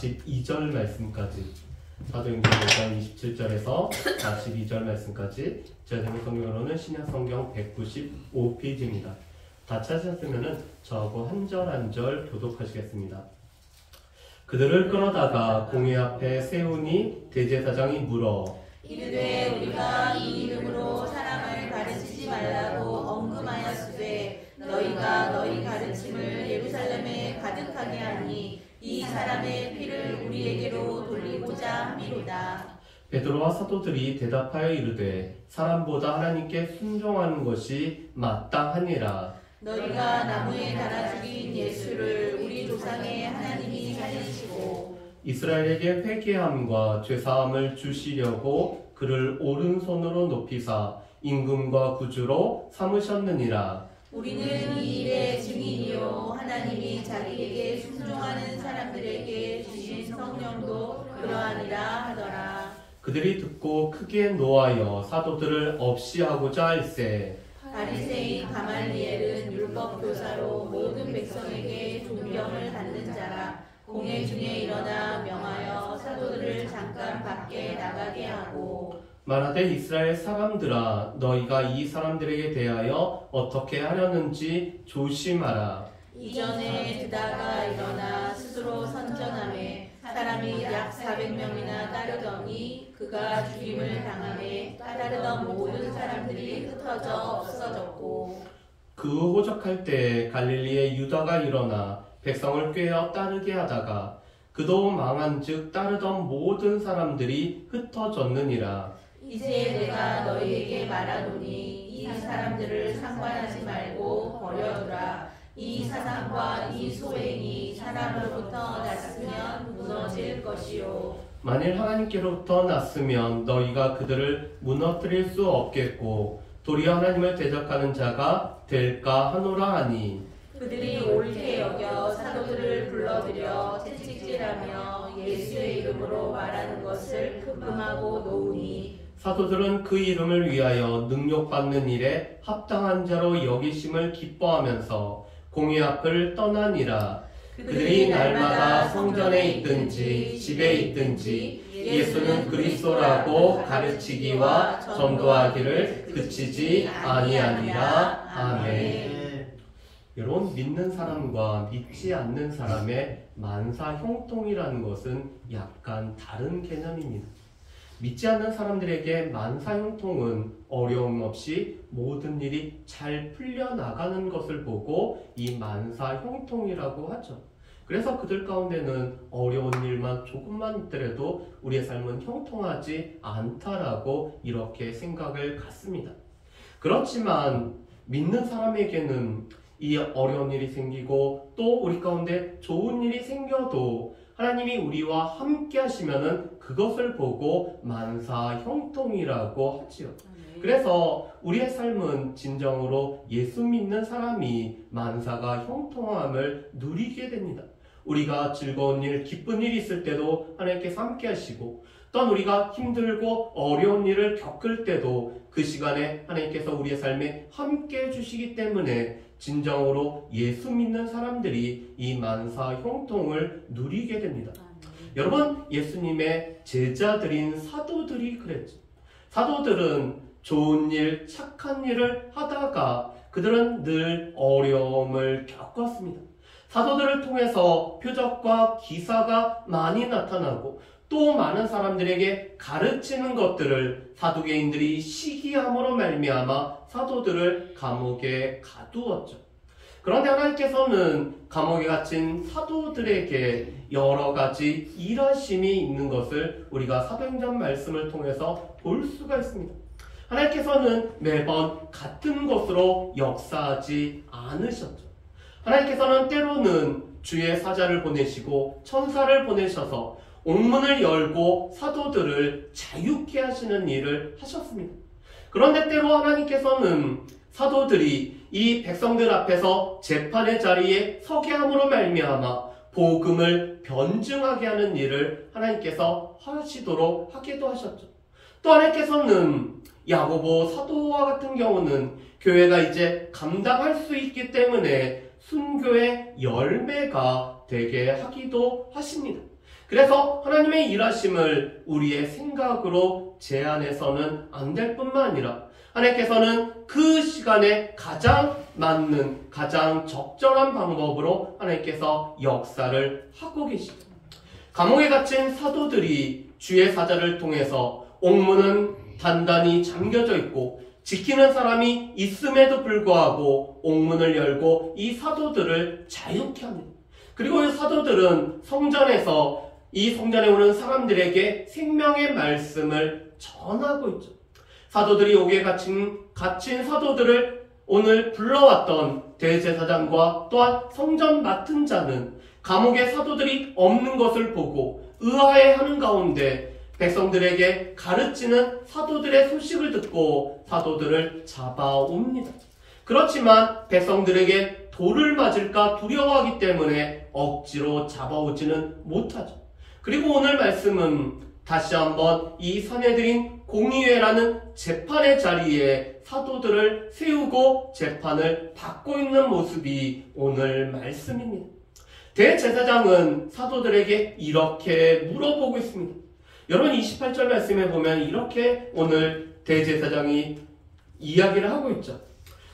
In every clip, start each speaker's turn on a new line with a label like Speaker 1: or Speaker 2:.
Speaker 1: 42절 말씀까지, 사도행전 5장 27절에서 42절 말씀까지 제가 들은 성경으로는 신약성경 195페이지입니다. 다 찾으셨으면 저하고 한 절 한 절 교독하시겠습니다. 그들을 끌어다가 공회 앞에 세우니 대제사장이 물어
Speaker 2: 이르되 우리가 이 이름으로 사람을 가르치지 말라고 언금하였으되 너희가 너희 가르침을 예루살렘에 가득하게 하니 이 사람의 피를 우리에게로 돌리고자 함이로다.
Speaker 1: 베드로와 사도들이 대답하여 이르되 사람보다 하나님께 순종하는 것이 마땅하니라.
Speaker 2: 너희가 나무에 달아 죽인 예수를 우리 조상의 하나님이 살리시고
Speaker 1: 이스라엘에게 회개함과 죄사함을 주시려고 그를 오른손으로 높이사 임금과 구주로 삼으셨느니라.
Speaker 2: 우리는 이 일의 증인이요 하나님이 자기에게 순종하는 사람들에게 주신 성령도 그러하니라 하더라.
Speaker 1: 그들이 듣고 크게 노하여 사도들을 없이하고자 할세.
Speaker 2: 바리새인 가말리엘은 율법 교사로 모든 백성에게 존경을 받는 자라. 공회 중에 일어나 명하여 사도들을 잠깐 밖에 나가게 하고
Speaker 1: 말하되 이스라엘 사람들아 너희가 이 사람들에게 대하여 어떻게 하려는지 조심하라.
Speaker 2: 이전에 드다가 일어나 스스로 선전하매 사람이 약 400명이나 따르더니 그가 죽임을 당하매 따르던 모든 사람들이 흩어져 없어졌고
Speaker 1: 그 호적할 때 갈릴리에 유다가 일어나 백성을 꿰어 따르게 하다가 그도 망한즉 따르던 모든 사람들이 흩어졌느니라.
Speaker 2: 이제 내가 너희에게 말하노니 이 사람들을 상관하지 말고 버려두라. 이 사상과 이 소행이 사람으로부터 났으면 무너질 것이요
Speaker 1: 만일 하나님께로부터 났으면 너희가 그들을 무너뜨릴 수 없겠고 도리어 하나님을 대적하는 자가 될까 하노라 하니
Speaker 2: 그들이 옳게 여겨 사도들을 불러들여 채찍질하며 예수의 이름으로 말하는 것을 금하고 놓으니
Speaker 1: 사도들은 그 이름을 위하여 능력받는 일에 합당한 자로 여기심을 기뻐하면서 공회 앞을 떠나니라. 그들이 날마다 성전에 있든지 집에 있든지 예수는 그리스도라고 가르치기와 전도하기를 그치지 아니하니라. 아멘. 여러분, 믿는 사람과 믿지 않는 사람의 만사 형통이라는 것은 약간 다른 개념입니다. 믿지 않는 사람들에게 만사 형통은 어려움 없이 모든 일이 잘 풀려나가는 것을 보고 이 만사 형통이라고 하죠. 그래서 그들 가운데는 어려운 일만 조금만 있더라도 우리의 삶은 형통하지 않다라고 이렇게 생각을 갖습니다. 그렇지만 믿는 사람에게는 이 어려운 일이 생기고 또 우리 가운데 좋은 일이 생겨도 하나님이 우리와 함께 하시면은 그것을 보고 만사 형통이라고 하지요. 그래서 우리의 삶은 진정으로 예수 믿는 사람이 만사가 형통함을 누리게 됩니다. 우리가 즐거운 일, 기쁜 일이 있을 때도 하나님께서 함께 하시고 또한 우리가 힘들고 어려운 일을 겪을 때도 그 시간에 하나님께서 우리의 삶에 함께 해주시기 때문에 진정으로 예수 믿는 사람들이 이 만사 형통을 누리게 됩니다. 여러분, 예수님의 제자들인 사도들이 그랬죠. 사도들은 좋은 일, 착한 일을 하다가 그들은 늘 어려움을 겪었습니다. 사도들을 통해서 표적과 기사가 많이 나타나고 또 많은 사람들에게 가르치는 것들을 사두개인들이 시기함으로 말미암아 사도들을 감옥에 가두었죠. 그런데 하나님께서는 감옥에 갇힌 사도들에게 여러 가지 일하심이 있는 것을 우리가 사도행전 말씀을 통해서 볼 수가 있습니다. 하나님께서는 매번 같은 것으로 역사하지 않으셨죠. 하나님께서는 때로는 주의 사자를 보내시고 천사를 보내셔서 옥문을 열고 사도들을 자유케 하시는 일을 하셨습니다. 그런데 때로 하나님께서는 사도들이 이 백성들 앞에서 재판의 자리에 서게 함으로 말미암아 복음을 변증하게 하는 일을 하나님께서 하시도록 하기도 하셨죠. 또 하나님께서는 야고보 사도와 같은 경우는 교회가 이제 감당할 수 있기 때문에 순교의 열매가 되게 하기도 하십니다. 그래서 하나님의 일하심을 우리의 생각으로 제한해서는 안 될 뿐만 아니라 하나님께서는 그 시간에 가장 맞는, 가장 적절한 방법으로 하나님께서 역사를 하고 계십니다. 감옥에 갇힌 사도들이 주의 사자를 통해서 옥문은 단단히 잠겨져 있고 지키는 사람이 있음에도 불구하고 옥문을 열고 이 사도들을 자유케 합니다. 그리고 이 사도들은 성전에서 이 성전에 오는 사람들에게 생명의 말씀을 전하고 있죠. 사도들이 옥에 갇힌 사도들을 오늘 불러왔던 대제사장과 또한 성전 맡은 자는 감옥에 사도들이 없는 것을 보고 의아해하는 가운데 백성들에게 가르치는 사도들의 소식을 듣고 사도들을 잡아옵니다. 그렇지만 백성들에게 돌을 맞을까 두려워하기 때문에 억지로 잡아오지는 못하죠. 그리고 오늘 말씀은 다시 한번 이 선해드린 공의회라는 재판의 자리에 사도들을 세우고 재판을 받고 있는 모습이 오늘 말씀입니다. 대제사장은 사도들에게 이렇게 물어보고 있습니다. 여러분 28절 말씀에 보면 이렇게 오늘 대제사장이 이야기를 하고 있죠.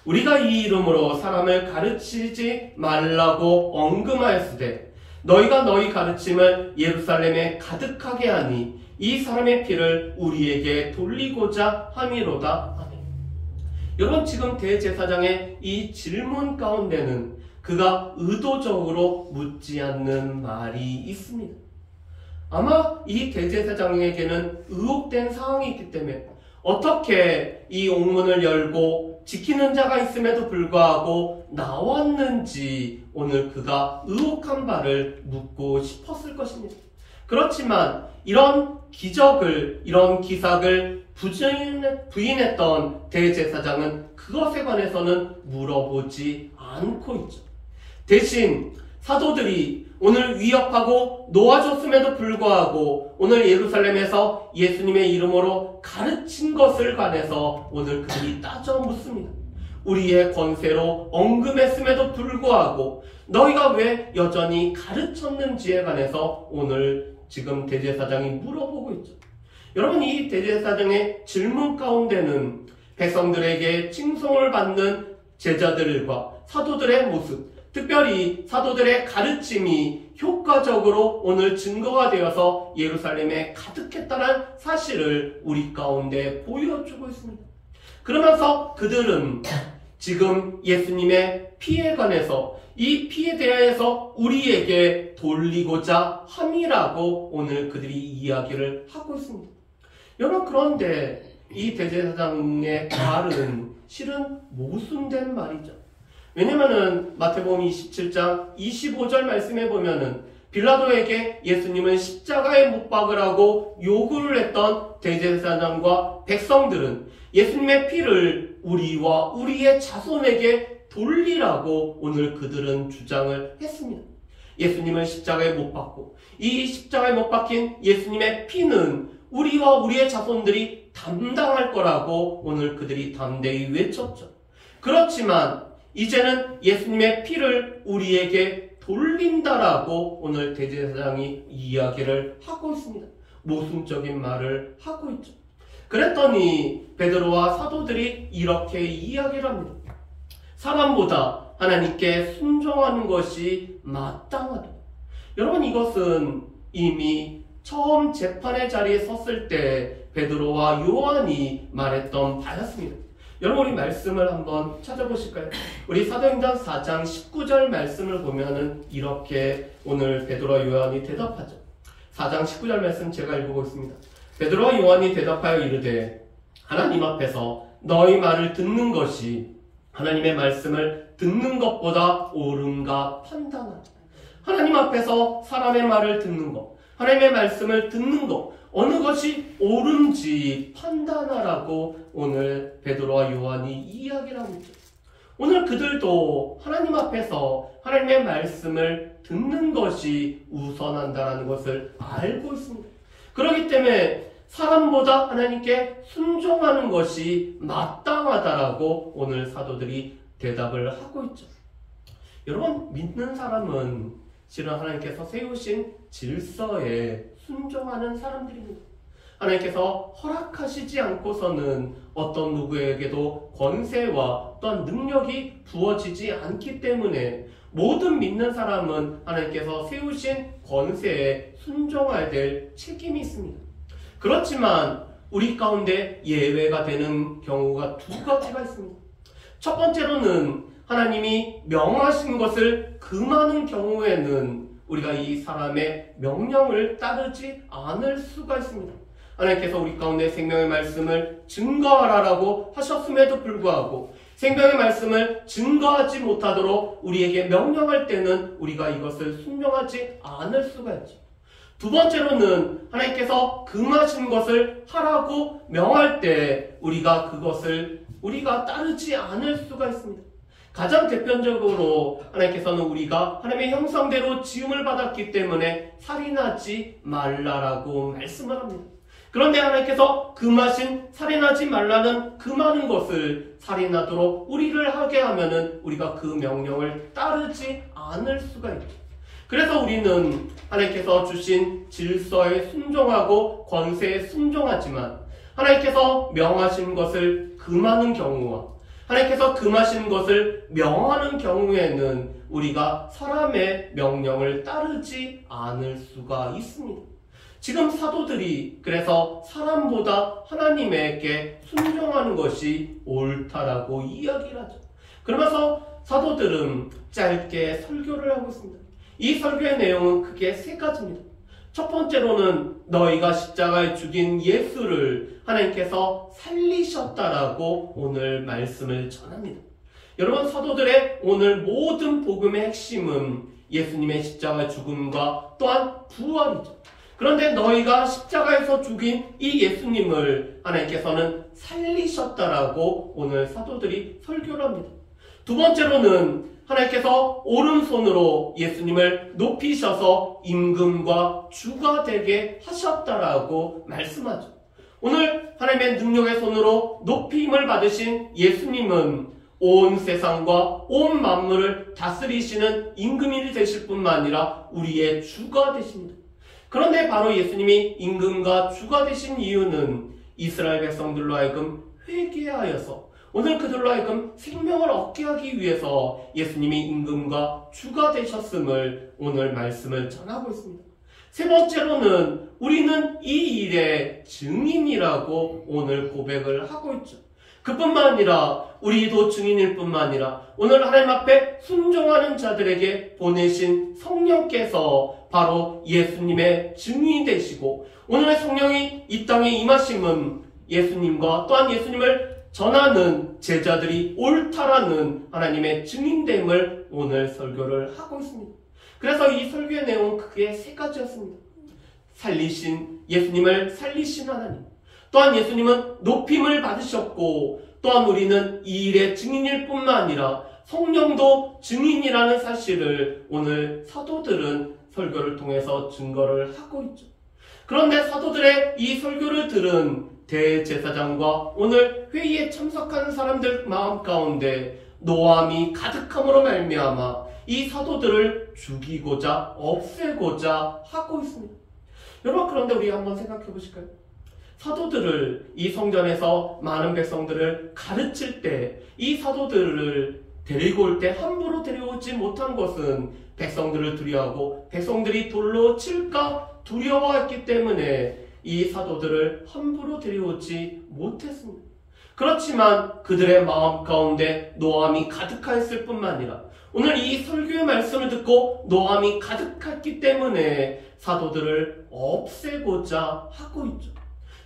Speaker 1: 우리가 이 이름으로 사람을 가르치지 말라고 언금하였으되 너희가 너희 가르침을 예루살렘에 가득하게 하니 이 사람의 피를 우리에게 돌리고자 함이로다. 아멘. 여러분 지금 대제사장의 이 질문 가운데는 그가 의도적으로 묻지 않는 말이 있습니다. 아마 이 대제사장에게는 의혹된 상황이 있기 때문에 어떻게 이 옥문을 열고 지키는 자가 있음에도 불구하고 나왔는지 오늘 그가 의혹한 바를 묻고 싶었을 것입니다. 그렇지만 이런 기적을, 이런 기삭을 부인했던 대제사장은 그것에 관해서는 물어보지 않고 있죠. 대신 사도들이 오늘 위협하고 놓아줬음에도 불구하고 오늘 예루살렘에서 예수님의 이름으로 가르친 것을 관해서 오늘 그들이 따져 묻습니다. 우리의 권세로 언금했음에도 불구하고 너희가 왜 여전히 가르쳤는지에 관해서 오늘 지금 대제사장이 물어보고 있죠. 여러분 이 대제사장의 질문 가운데는 백성들에게 칭송을 받는 제자들과 사도들의 모습, 특별히 사도들의 가르침이 효과적으로 오늘 증거가 되어서 예루살렘에 가득했다는 사실을 우리 가운데 보여주고 있습니다. 그러면서 그들은 지금 예수님의 피에 관해서 이 피에 대해서 우리에게 돌리고자 함이라고 오늘 그들이 이야기를 하고 있습니다. 여러분 그런데 이 대제사장의 말은 실은 모순된 말이죠. 왜냐면은 마태복음 27장 25절 말씀에 보면은 빌라도에게 예수님은 십자가에 못 박으라고 요구를 했던 대제사장과 백성들은 예수님의 피를 우리와 우리의 자손에게 돌리라고 오늘 그들은 주장을 했습니다. 예수님은 십자가에 못 박고 이 십자가에 못 박힌 예수님의 피는 우리와 우리의 자손들이 담당할 거라고 오늘 그들이 담대히 외쳤죠. 그렇지만 이제는 예수님의 피를 우리에게 돌린다라고 오늘 대제사장이 이야기를 하고 있습니다. 모순적인 말을 하고 있죠. 그랬더니 베드로와 사도들이 이렇게 이야기를 합니다. 사람보다 하나님께 순종하는 것이 마땅하다. 여러분 이것은 이미 처음 재판의 자리에 섰을 때 베드로와 요한이 말했던 바였습니다. 여러분 우리 말씀을 한번 찾아보실까요? 우리 사도행전 4장 19절 말씀을 보면은 이렇게 오늘 베드로와 요한이 대답하죠. 4장 19절 말씀 제가 읽어보겠습니다. 베드로와 요한이 대답하여 이르되 하나님 앞에서 너희 말을 듣는 것이 하나님의 말씀을 듣는 것보다 옳은가 판단하라. 하나님 앞에서 사람의 말을 듣는 것, 하나님의 말씀을 듣는 것, 어느 것이 옳은지 판단하라고 오늘 베드로와 요한이 이야기를 하고 있죠. 오늘 그들도 하나님 앞에서 하나님의 말씀을 듣는 것이 우선한다는 것을 알고 있습니다. 그렇기 때문에 사람보다 하나님께 순종하는 것이 마땅하다라고 오늘 사도들이 대답을 하고 있죠. 여러분 믿는 사람은 실은 하나님께서 세우신 질서에 순종하는 사람들입니다. 하나님께서 허락하시지 않고서는 어떤 누구에게도 권세와 또한 능력이 부어지지 않기 때문에 모든 믿는 사람은 하나님께서 세우신 권세에 순종해야 될 책임이 있습니다. 그렇지만 우리 가운데 예외가 되는 경우가 두 가지가 있습니다. 첫 번째로는 하나님이 명하신 것을 금하는 경우에는 우리가 이 사람의 명령을 따르지 않을 수가 있습니다. 하나님께서 우리 가운데 생명의 말씀을 증거하라라고 하셨음에도 불구하고 생명의 말씀을 증거하지 못하도록 우리에게 명령할 때는 우리가 이것을 순종하지 않을 수가 있죠. 두 번째로는 하나님께서 금하신 것을 하라고 명할 때 우리가 그것을 우리가 따르지 않을 수가 있습니다. 가장 대표적으로 하나님께서는 우리가 하나님의 형상대로 지음을 받았기 때문에 살인하지 말라라고 말씀을 합니다. 그런데 하나님께서 금하신 살인하지 말라는 금하는 것을 살인하도록 우리를 하게 하면은 우리가 그 명령을 따르지 않을 수가 있죠. 그래서 우리는 하나님께서 주신 질서에 순종하고 권세에 순종하지만 하나님께서 명하신 것을 금하는 경우와 하나님께서 금하신 것을 명하는 경우에는 우리가 사람의 명령을 따르지 않을 수가 있습니다. 지금 사도들이 그래서 사람보다 하나님에게 순종하는 것이 옳다라고 이야기를 하죠. 그러면서 사도들은 짧게 설교를 하고 있습니다. 이 설교의 내용은 크게 세 가지입니다. 첫 번째로는 너희가 십자가에 죽인 예수를 하나님께서 살리셨다라고 오늘 말씀을 전합니다. 여러분, 사도들의 오늘 모든 복음의 핵심은 예수님의 십자가의 죽음과 또한 부활이죠. 그런데 너희가 십자가에서 죽인 이 예수님을 하나님께서는 살리셨다라고 오늘 사도들이 설교를 합니다. 두 번째로는 하나님께서 오른손으로 예수님을 높이셔서 임금과 주가 되게 하셨다라고 말씀하죠. 오늘 하나님의 능력의 손으로 높임을 받으신 예수님은 온 세상과 온 만물을 다스리시는 임금이 되실 뿐만 아니라 우리의 주가 되십니다. 그런데 바로 예수님이 임금과 주가 되신 이유는 이스라엘 백성들로 하여금 회개하여서 오늘 그들로 하여금 생명을 얻게 하기 위해서 예수님이 임금과 주가 되셨음을 오늘 말씀을 전하고 있습니다. 세 번째로는 우리는 이 일의 증인이라고 오늘 고백을 하고 있죠. 그뿐만 아니라 우리도 증인일 뿐만 아니라 오늘 하나님 앞에 순종하는 자들에게 보내신 성령께서 바로 예수님의 증인이 되시고 오늘의 성령이 이 땅에 임하심은 예수님과 또한 예수님을 전하는 제자들이 옳다라는 하나님의 증인됨을 오늘 설교를 하고 있습니다. 그래서 이 설교의 내용은 크게 세 가지였습니다. 살리신 예수님을 살리신 하나님, 또한 예수님은 높임을 받으셨고 또한 우리는 이 일의 증인일 뿐만 아니라 성령도 증인이라는 사실을 오늘 사도들은 설교를 통해서 증거를 하고 있죠. 그런데 사도들의 이 설교를 들은 대제사장과 오늘 회의에 참석하는 사람들 마음 가운데 노함이 가득함으로 말미암아 이 사도들을 죽이고자 없애고자 하고 있습니다. 여러분, 그런데 우리 한번 생각해 보실까요? 사도들을 이 성전에서 많은 백성들을 가르칠 때 이 사도들을 데리고 올 때 함부로 데려오지 못한 것은 백성들을 두려워하고 백성들이 돌로 칠까 두려워했기 때문에 이 사도들을 함부로 데려오지 못했습니다. 그렇지만 그들의 마음 가운데 노함이 가득하였을 뿐만 아니라 오늘 이 설교의 말씀을 듣고 노함이 가득했기 때문에 사도들을 없애고자 하고 있죠.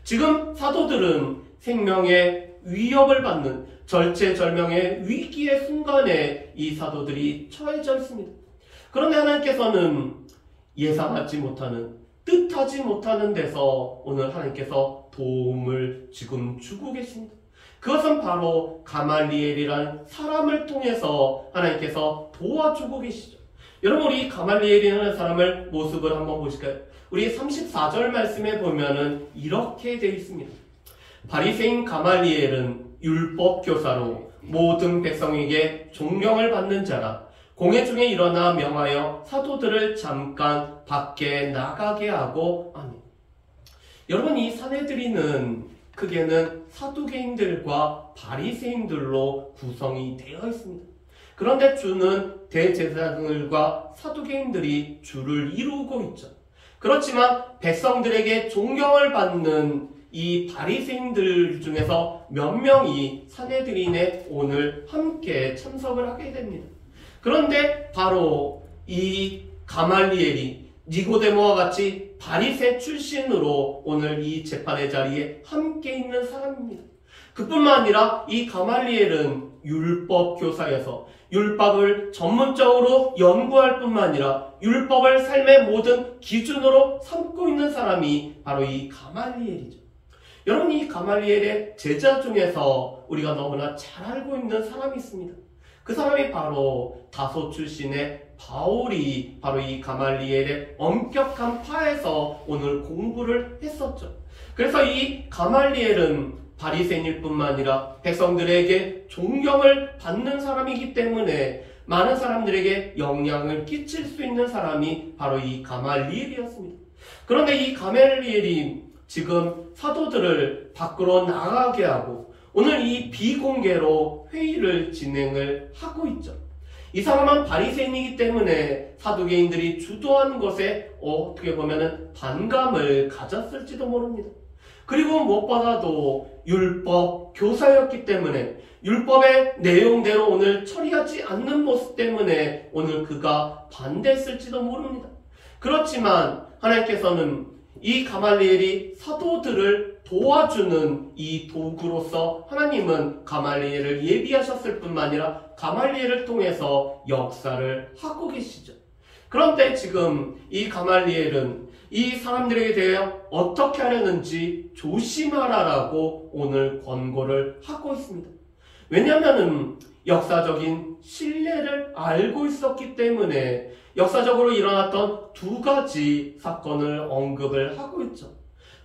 Speaker 1: 지금 사도들은 생명의 위협을 받는 절체절명의 위기의 순간에 이 사도들이 처해져 있습니다. 그런데 하나님께서는 예상하지 못하는, 뜻하지 못하는 데서 오늘 하나님께서 도움을 지금 주고 계십니다. 그것은 바로 가말리엘이라는 사람을 통해서 하나님께서 도와주고 계시죠. 여러분, 우리 가말리엘이라는 사람을 모습을 한번 보실까요? 우리 34절 말씀에 보면은 이렇게 되어 있습니다. 바리새인 가말리엘은 율법 교사로 모든 백성에게 존경을 받는 자라. 공회 중에 일어나 명하여 사도들을 잠깐 밖에 나가게 하고 아멘. 여러분, 이 사내들이는 크게는 사두개인들과 바리새인들로 구성이 되어 있습니다. 그런데 주는 대제사장들과 사두개인들이 주를 이루고 있죠. 그렇지만 백성들에게 존경을 받는 이 바리새인들 중에서 몇 명이 사내들인에 오늘 함께 참석을 하게 됩니다. 그런데 바로 이 가말리엘이 니고데모와 같이 바리새 출신으로 오늘 이 재판의 자리에 함께 있는 사람입니다. 그뿐만 아니라 이 가말리엘은 율법 교사여서 율법을 전문적으로 연구할 뿐만 아니라 율법을 삶의 모든 기준으로 삼고 있는 사람이 바로 이 가말리엘이죠. 여러분, 이 가말리엘의 제자 중에서 우리가 너무나 잘 알고 있는 사람이 있습니다. 그 사람이 바로 다소 출신의 바울이 바로 이 가말리엘의 엄격한 파에서 오늘 공부를 했었죠. 그래서 이 가말리엘은 바리새인일 뿐만 아니라 백성들에게 존경을 받는 사람이기 때문에 많은 사람들에게 영향을 끼칠 수 있는 사람이 바로 이 가말리엘이었습니다. 그런데 이 가말리엘이 지금 사도들을 밖으로 나가게 하고 오늘 이 비공개로 회의를 진행을 하고 있죠. 이 사람은 바리새인이기 때문에 사두개인들이 주도하는 것에 어떻게 보면 반감을 가졌을지도 모릅니다. 그리고 무엇보다도 율법 교사였기 때문에 율법의 내용대로 오늘 처리하지 않는 모습 때문에 오늘 그가 반대했을지도 모릅니다. 그렇지만 하나님께서는 이 가말리엘이 사도들을 도와주는 이 도구로서 하나님은 가말리엘을 예비하셨을 뿐만 아니라 가말리엘을 통해서 역사를 하고 계시죠. 그런데 지금 이 가말리엘은 이 사람들에게 대해 어떻게 하려는지 조심하라라고 오늘 권고를 하고 있습니다. 왜냐하면 역사적인 신뢰를 알고 있었기 때문에 역사적으로 일어났던 두 가지 사건을 언급을 하고 있죠.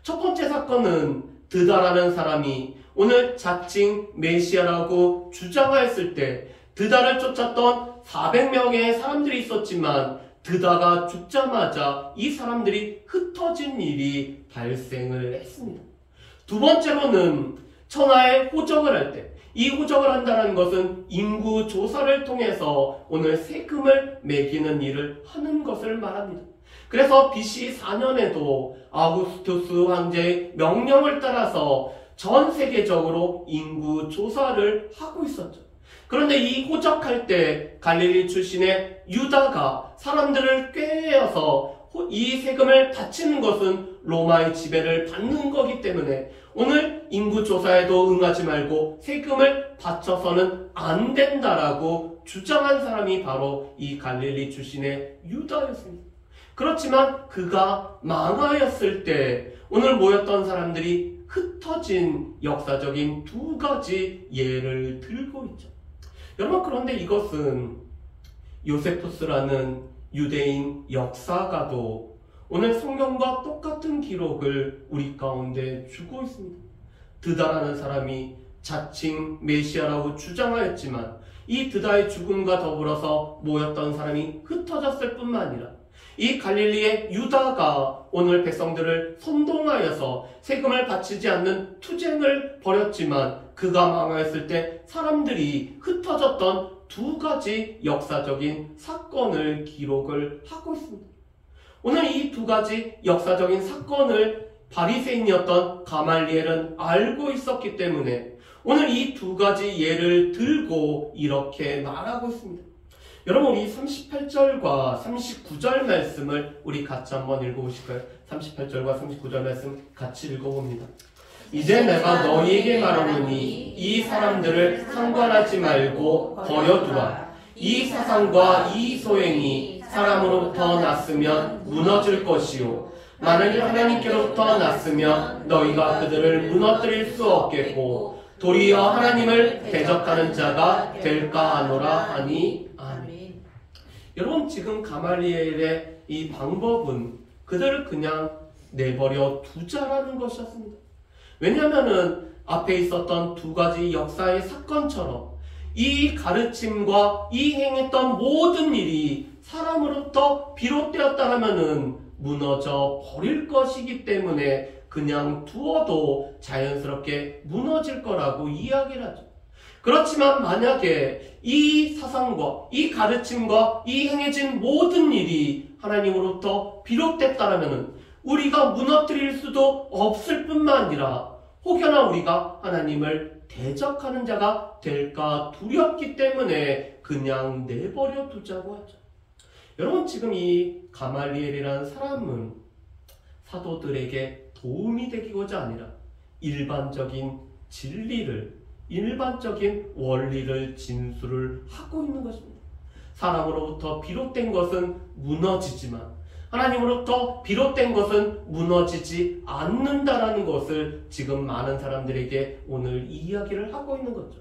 Speaker 1: 첫 번째 사건은 드다라는 사람이 오늘 자칭 메시아라고 주장하였을 때 드다를 쫓았던 400명의 사람들이 있었지만 드다가 죽자마자 이 사람들이 흩어진 일이 발생을 했습니다. 두 번째로는 천하에 호적을 할 때, 이 호적을 한다는 것은 인구 조사를 통해서 오늘 세금을 매기는 일을 하는 것을 말합니다. 그래서 BC 4년에도 아우구스투스 황제의 명령을 따라서 전 세계적으로 인구 조사를 하고 있었죠. 그런데 이 호적할 때 갈릴리 출신의 유다가 사람들을 꾀해서 이 세금을 바치는 것은 로마의 지배를 받는 거기 때문에 오늘 인구조사에도 응하지 말고 세금을 바쳐서는 안 된다라고 주장한 사람이 바로 이 갈릴리 출신의 유다였습니다. 그렇지만 그가 망하였을 때 오늘 모였던 사람들이 흩어진 역사적인 두 가지 예를 들고 있죠. 여러분, 그런데 이것은 요세푸스라는 유대인 역사가도 오늘 성경과 똑같은 기록을 우리 가운데 주고 있습니다. 드다라는 사람이 자칭 메시아라고 주장하였지만 이 드다의 죽음과 더불어서 모였던 사람이 흩어졌을 뿐만 아니라 이 갈릴리의 유다가 오늘 백성들을 선동하여서 세금을 바치지 않는 투쟁을 벌였지만 그가 망하였을 때 사람들이 흩어졌던 두 가지 역사적인 사건을 기록을 하고 있습니다. 오늘 이 두 가지 역사적인 사건을 바리새인이었던 가말리엘은 알고 있었기 때문에 오늘 이 두 가지 예를 들고 이렇게 말하고 있습니다. 여러분, 우리 38절과 39절 말씀을 우리 같이 한번 읽어보실까요? 38절과 39절 말씀 같이 읽어봅니다. 이제 내가 너희에게 말하노니 이 사람들을 상관하지 말고 버려두라. 이 사상과 이 소행이 사람으로부터 났으면 무너질 것이요 만일 하나님께로부터 났으면 너희가 그들을 무너뜨릴 수 없겠고 도리어 하나님을 대적하는 자가 될까 하노라 하니. 아멘. 여러분, 지금 가말리엘의 이 방법은 그들을 그냥 내버려 두자라는 것이었습니다. 왜냐하면 앞에 있었던 두 가지 역사의 사건처럼 이 가르침과 이 행했던 모든 일이 사람으로부터 비롯되었다면 무너져 버릴 것이기 때문에 그냥 두어도 자연스럽게 무너질 거라고 이야기를 하죠. 그렇지만 만약에 이 사상과 이 가르침과 이 행해진 모든 일이 하나님으로부터 비롯됐다면 우리가 무너뜨릴 수도 없을 뿐만 아니라 혹여나 우리가 하나님을 대적하는 자가 될까 두렵기 때문에 그냥 내버려 두자고 하죠. 여러분, 지금 이 가말리엘이라는 사람은 사도들에게 도움이 되기고자 아니라 일반적인 진리를, 일반적인 원리를 진술을 하고 있는 것입니다. 사람으로부터 비롯된 것은 무너지지만 하나님으로부터 비롯된 것은 무너지지 않는다라는 것을 지금 많은 사람들에게 오늘 이야기를 하고 있는 거죠.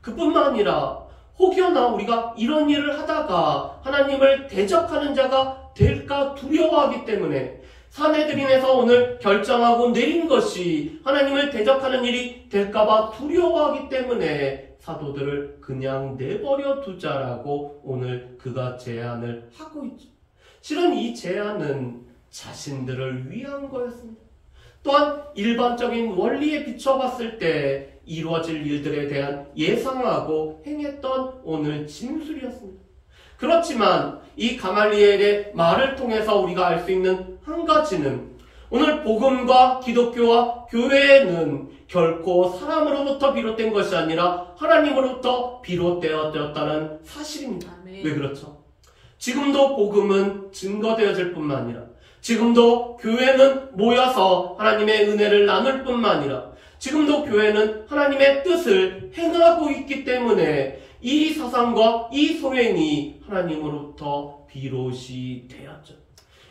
Speaker 1: 그뿐만 아니라 혹여나 우리가 이런 일을 하다가 하나님을 대적하는 자가 될까 두려워하기 때문에 사내들인에서 오늘 결정하고 내린 것이 하나님을 대적하는 일이 될까봐 두려워하기 때문에 사도들을 그냥 내버려 두자라고 오늘 그가 제안을 하고 있죠. 실은 이 제안은 자신들을 위한 거였습니다. 또한 일반적인 원리에 비춰봤을 때 이루어질 일들에 대한 예상하고 행했던 오늘 진술이었습니다. 그렇지만 이 가말리엘의 말을 통해서 우리가 알 수 있는 한 가지는 오늘 복음과 기독교와 교회는 결코 사람으로부터 비롯된 것이 아니라 하나님으로부터 비롯되었다는 사실입니다.
Speaker 2: 아멘.
Speaker 1: 왜 그렇죠? 지금도 복음은 증거되어질 뿐만 아니라 지금도 교회는 모여서 하나님의 은혜를 나눌 뿐만 아니라 지금도 교회는 하나님의 뜻을 행하고 있기 때문에 이 사상과 이 소행이 하나님으로부터 비롯이 되었죠.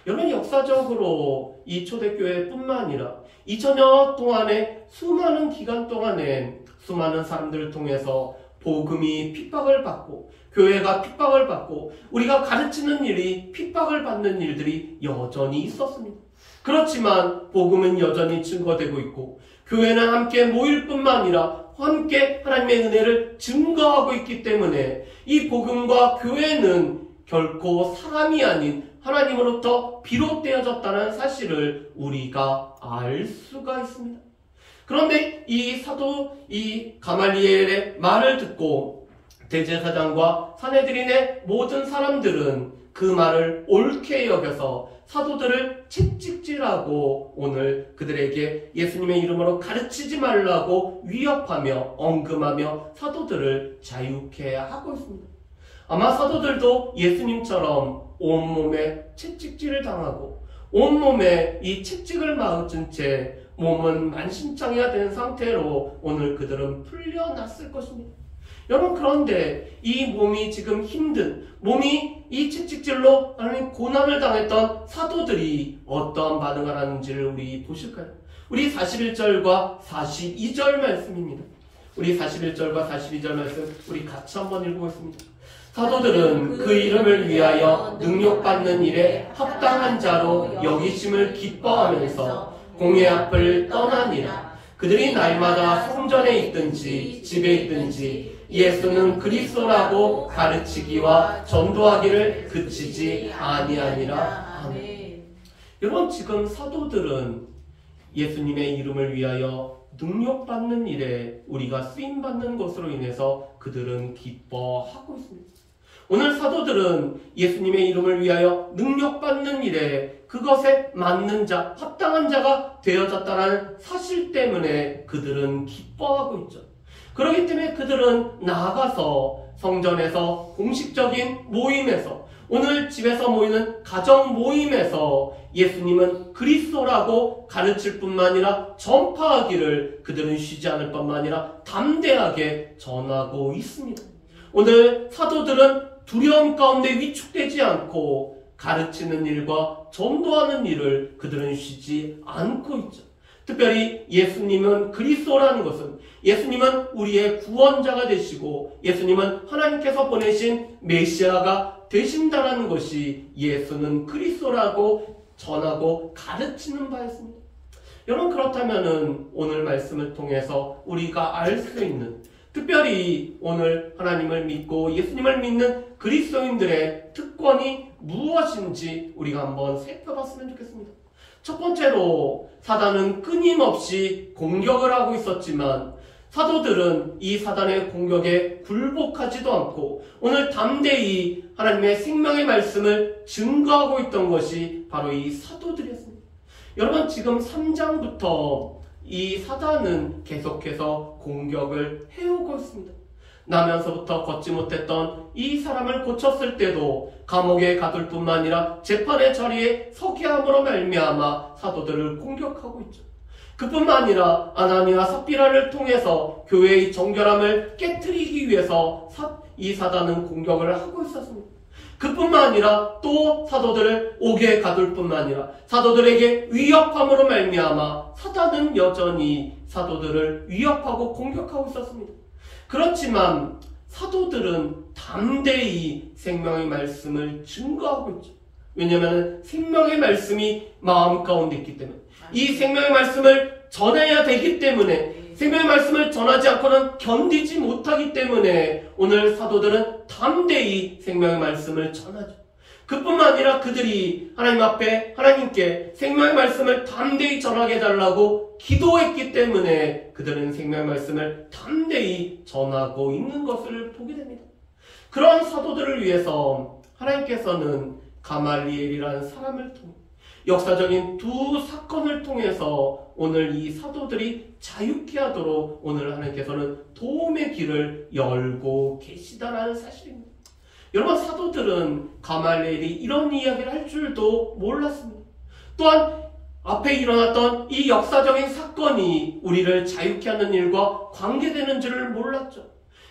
Speaker 1: 여러분, 역사적으로 이 초대교회뿐만 아니라 2000여 동안의 수많은 기간 동안에 수많은 사람들을 통해서 복음이 핍박을 받고 교회가 핍박을 받고 우리가 가르치는 일이 핍박을 받는 일들이 여전히 있었습니다. 그렇지만 복음은 여전히 증거되고 있고 교회는 함께 모일 뿐만 아니라 함께 하나님의 은혜를 증거하고 있기 때문에 이 복음과 교회는 결코 사람이 아닌 하나님으로부터 비롯되어졌다는 사실을 우리가 알 수가 있습니다. 그런데 이 사도 이 가말리엘의 말을 듣고 대제사장과 사내들인의 모든 사람들은 그 말을 옳게 여겨서 사도들을 채찍질하고 오늘 그들에게 예수님의 이름으로 가르치지 말라고 위협하며 언금하며 사도들을 자유케 하고 있습니다. 아마 사도들도 예수님처럼 온몸에 채찍질을 당하고 온몸에 이 채찍을 맞은 채 몸은 만신창이가 된 상태로 오늘 그들은 풀려났을 것입니다. 여러분, 그런데 이 몸이 지금 힘든, 몸이 이 채찍질로 하나님 고난을 당했던 사도들이 어떠한 반응을 하는지를 우리 보실까요? 우리 41절과 42절 말씀입니다. 우리 41절과 42절 말씀 우리 같이 한번 읽어보겠습니다. 사도들은 그 이름을 위하여 능력받는 일에 합당한 자로 여기심을 기뻐하면서 공회 앞을 떠나니라. 그들이 날마다 성전에 있든지 집에 있든지 예수는 그리스도라고 가르치기와 전도하기를 그치지 아니하니라. 아멘. 여러분, 지금 사도들은 예수님의 이름을 위하여 능력받는 일에 우리가 쓰임받는 것으로 인해서 그들은 기뻐하고 있습니다. 오늘 사도들은 예수님의 이름을 위하여 능력받는 일에 그것에 맞는 자, 합당한 자가 되어졌다는 사실 때문에 그들은 기뻐하고 있죠. 그렇기 때문에 그들은 나아가서 성전에서 공식적인 모임에서 오늘 집에서 모이는 가정 모임에서 예수님은 그리스도라고 가르칠 뿐만 아니라 전파하기를 그들은 쉬지 않을 뿐만 아니라 담대하게 전하고 있습니다. 오늘 사도들은 두려움 가운데 위축되지 않고 가르치는 일과 전도하는 일을 그들은 쉬지 않고 있죠. 특별히 예수님은 그리스도라는 것은 예수님은 우리의 구원자가 되시고 예수님은 하나님께서 보내신 메시아가 되신다라는 것이 예수는 그리스도라고 전하고 가르치는 바였습니다. 여러분, 그렇다면 오늘 말씀을 통해서 우리가 알 수 있는 특별히 오늘 하나님을 믿고 예수님을 믿는 그리스도인들의 특권이 무엇인지 우리가 한번 살펴봤으면 좋겠습니다. 첫 번째로 사단은 끊임없이 공격을 하고 있었지만 사도들은 이 사단의 공격에 굴복하지도 않고 오늘 담대히 하나님의 생명의 말씀을 증거하고 있던 것이 바로 이 사도들이었습니다. 여러분, 지금 3장부터 이 사단은 계속해서 공격을 해오고 있습니다. 나면서부터 걷지 못했던 이 사람을 고쳤을 때도 감옥에 가둘 뿐만 아니라 재판의 자리에 서게 함으로 말미암아 사도들을 공격하고 있죠. 그뿐만 아니라 아나니와 삽비라를 통해서 교회의 정결함을 깨트리기 위해서 이 사단은 공격을 하고 있었습니다. 그뿐만 아니라 또 사도들을 옥에 가둘 뿐만 아니라 사도들에게 위협함으로 말미암아 사단은 여전히 사도들을 위협하고 공격하고 있었습니다. 그렇지만 사도들은 담대히 생명의 말씀을 증거하고 있죠. 왜냐하면 생명의 말씀이 마음 가운데 있기 때문에 이 생명의 말씀을 전해야 되기 때문에 생명의 말씀을 전하지 않고는 견디지 못하기 때문에 오늘 사도들은 담대히 생명의 말씀을 전하죠. 그뿐만 아니라 그들이 하나님 앞에 하나님께 생명의 말씀을 담대히 전하게 해달라고 기도했기 때문에 그들은 생명의 말씀을 담대히 전하고 있는 것을 보게 됩니다. 그런 사도들을 위해서 하나님께서는 가말리엘이라는 사람을 통해 역사적인 두 사건을 통해서 오늘 이 사도들이 자유케 하도록 오늘 하나님께서는 도움의 길을 열고 계시다라는 사실입니다. 여러분, 사도들은 가말리엘이 이런 이야기를 할 줄도 몰랐습니다. 또한 앞에 일어났던 이 역사적인 사건이 우리를 자유케 하는 일과 관계되는 줄을 몰랐죠.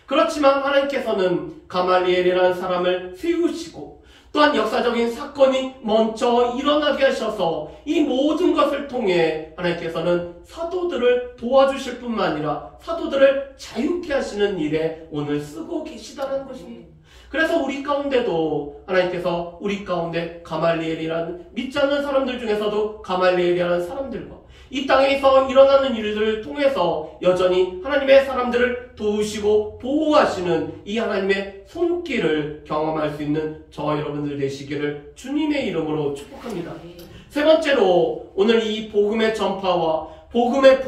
Speaker 1: 그렇지만 하나님께서는 가말리엘이라는 사람을 세우시고 또한 역사적인 사건이 먼저 일어나게 하셔서 이 모든 것을 통해 하나님께서는 사도들을 도와주실 뿐만 아니라 사도들을 자유케 하시는 일에 오늘 쓰고 계시다는 것입니다. 그래서 우리 가운데도 하나님께서 우리 가운데 가말리엘이라는 믿지 않는 사람들 중에서도 가말리엘이라는 사람들과 이 땅에서 일어나는 일들을 통해서 여전히 하나님의 사람들을 도우시고 보호하시는 이 하나님의 손길을 경험할 수 있는 저와 여러분들 되시기를 주님의 이름으로 축복합니다. 세 번째로 오늘 이 복음의 전파와 복음의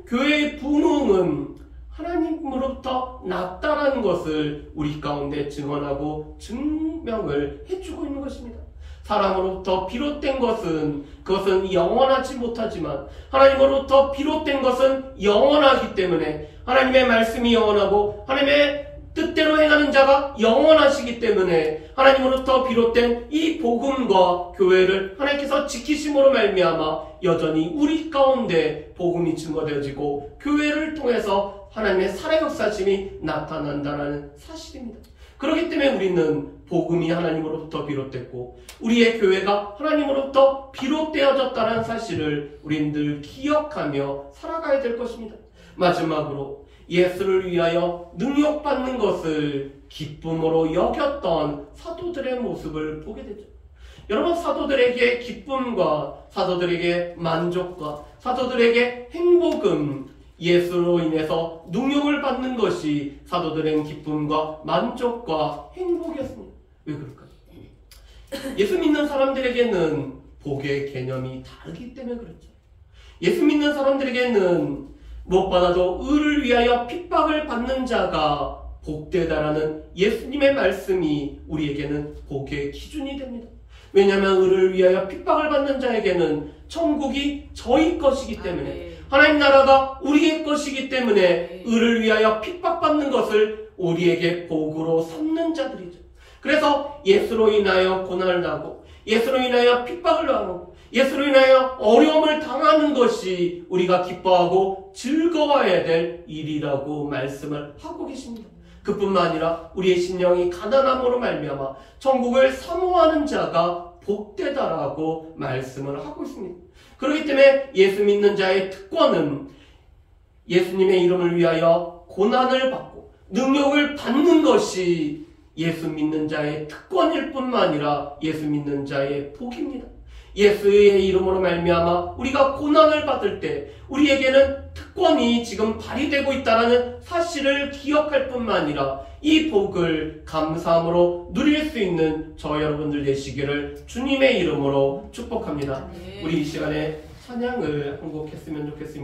Speaker 1: 교회의 부흥은 하나님으로부터 났다라는 것을 우리 가운데 증언하고 증명을 해주고 있는 것입니다. 사람으로부터 비롯된 것은 그것은 영원하지 못하지만 하나님으로부터 비롯된 것은 영원하기 때문에 하나님의 말씀이 영원하고 하나님의 뜻대로 행하는 자가 영원하시기 때문에 하나님으로부터 비롯된 이 복음과 교회를 하나님께서 지키심으로 말미암아 여전히 우리 가운데 복음이 증거되어지고 교회를 통해서 하나님의 살아역사심이 나타난다는 사실입니다. 그렇기 때문에 우리는 복음이 하나님으로부터 비롯됐고 우리의 교회가 하나님으로부터 비롯되어졌다는 사실을 우리는 늘 기억하며 살아가야 될 것입니다. 마지막으로 예수를 위하여 능력받는 것을 기쁨으로 여겼던 사도들의 모습을 보게 되죠. 여러분, 사도들에게 기쁨과 사도들에게 만족과 사도들에게 행복은 예수로 인해서 능력을 받는 것이 사도들의 기쁨과 만족과 행복이었습니다. 왜 그럴까요? 예수 믿는 사람들에게는 복의 개념이 다르기 때문에 그렇죠. 예수 믿는 사람들에게는 무엇보다도 의를 위하여 핍박을 받는 자가 복되다라는 예수님의 말씀이 우리에게는 복의 기준이 됩니다. 왜냐하면 의를 위하여 핍박을 받는 자에게는 천국이 저희 것이기 때문에 하나님 나라가 우리의 것이기 때문에 의를 위하여 핍박받는 것을 우리에게 복으로 삼는 자들이죠. 그래서 예수로 인하여 고난을 당하고 예수로 인하여 핍박을 당하고 예수로 인하여 어려움을 당하는 것이 우리가 기뻐하고 즐거워해야 될 일이라고 말씀을 하고 계십니다. 그뿐만 아니라 우리의 심령이 가난함으로 말미암아 천국을 사모하는 자가 복되다라고 말씀을 하고 있습니다. 그렇기 때문에 예수 믿는 자의 특권은 예수님의 이름을 위하여 고난을 받고 능력을 받는 것이 예수 믿는 자의 특권일 뿐만 아니라 예수 믿는 자의 복입니다. 예수의 이름으로 말미암아 우리가 고난을 받을 때 우리에게는 특권이 지금 발휘되고 있다는 사실을 기억할 뿐만 아니라 이 복을 감사함으로 누릴 수 있는 저 여러분들 되시기를 주님의 이름으로 축복합니다. 우리 이 시간에 찬양을 한 곡 했으면 좋겠습니다.